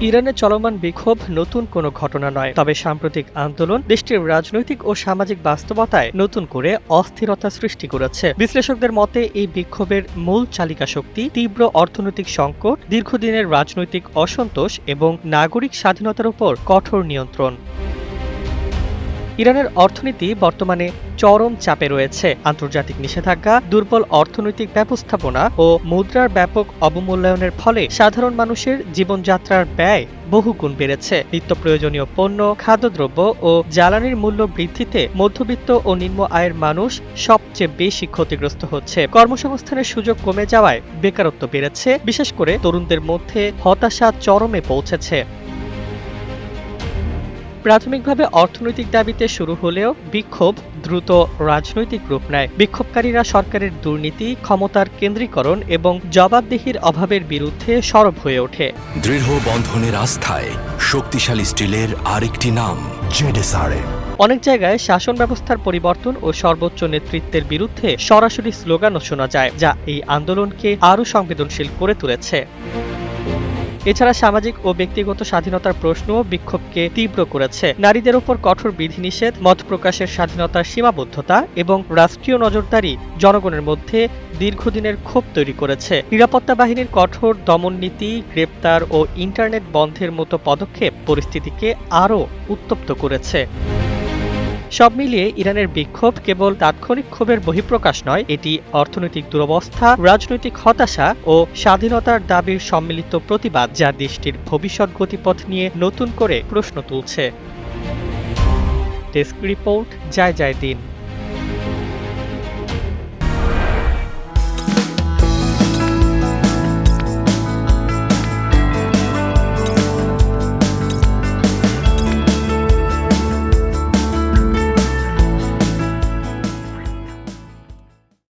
ইরানে চলমান বিক্ষোভ নতুন কোনো ঘটনা নয়, তবে সাম্প্রতিক আন্দোলন দেশটির রাজনৈতিক ও সামাজিক বাস্তবতায় নতুন করে অস্থিরতা সৃষ্টি করেছে। বিশ্লেষকদের মতে এই বিক্ষোভের মূল চালিকা শক্তি তীব্র অর্থনৈতিক সংকট, দীর্ঘদিনের রাজনৈতিক অসন্তোষ এবং নাগরিক স্বাধীনতার উপর কঠোর নিয়ন্ত্রণ। ইরানের অর্থনীতি বর্তমানে চরম চাপে রয়েছে। আন্তর্জাতিক নিষেধাজ্ঞা, দুর্বল অর্থনৈতিক ব্যবস্থাপনা ও মুদ্রার ব্যাপক অবমূল্যায়নের ফলে সাধারণ মানুষের জীবনযাত্রার ব্যয় বহুগুণ বেড়েছে। নিত্য প্রয়োজনীয় পণ্য, খাদ্যদ্রব্য ও জ্বালানির মূল্য বৃদ্ধিতে মধ্যবিত্ত ও নিম্ন আয়ের মানুষ সবচেয়ে বেশি ক্ষতিগ্রস্ত হচ্ছে। কর্মসংস্থানের সুযোগ কমে যাওয়ায় বেকারত্ব বেড়েছে, বিশেষ করে তরুণদের মধ্যে হতাশা চরমে পৌঁছেছে। প্রাথমিকভাবে অর্থনৈতিক দাবিতে শুরু হলেও বিক্ষোভ দ্রুত রাজনৈতিক রূপ নেয়। বিক্ষোভকারীরা সরকারের দুর্নীতি, ক্ষমতার কেন্দ্রীকরণ এবং জবাবদিহির অভাবের বিরুদ্ধে সরব হয়ে ওঠে। দৃঢ় বন্ধনের আস্থায় শক্তিশালী স্টিলের আরেকটি নাম জেডএসআরএম। অনেক জায়গায় শাসন ব্যবস্থার পরিবর্তন ও সর্বোচ্চ নেতৃত্বের বিরুদ্ধে সরাসরি স্লোগানও শোনা যায়, যা এই আন্দোলনকে আরও সংবেদনশীল করে তুলেছে। এছাড়া সামাজিক ও ব্যক্তিগত স্বাধীনতার প্রশ্নও বিক্ষোভকে তীব্র করেছে। নারীদের ওপর কঠোর বিধিনিষেধ, মত প্রকাশের স্বাধীনতার সীমাবদ্ধতা এবং রাষ্ট্রীয় নজরদারি জনগণের মধ্যে দীর্ঘদিনের ক্ষোভ তৈরি করেছে। নিরাপত্তা বাহিনীর কঠোর দমন নীতি, গ্রেপ্তার ও ইন্টারনেট বন্ধের মতো পদক্ষেপ পরিস্থিতিকে আরও উত্তপ্ত করেছে। সব মিলিয়ে ইরানের বিক্ষোভ কেবল তাৎক্ষণিক ক্ষোভের বহিঃপ্রকাশ নয়, এটি অর্থনৈতিক দুরবস্থা, রাজনৈতিক হতাশা ও স্বাধীনতার দাবির সম্মিলিত প্রতিবাদ, যা দেশটির ভবিষ্যৎ গতিপথ নিয়ে নতুন করে প্রশ্ন তুলছে। ডেস্ক রিপোর্ট, জয় জয় দিন।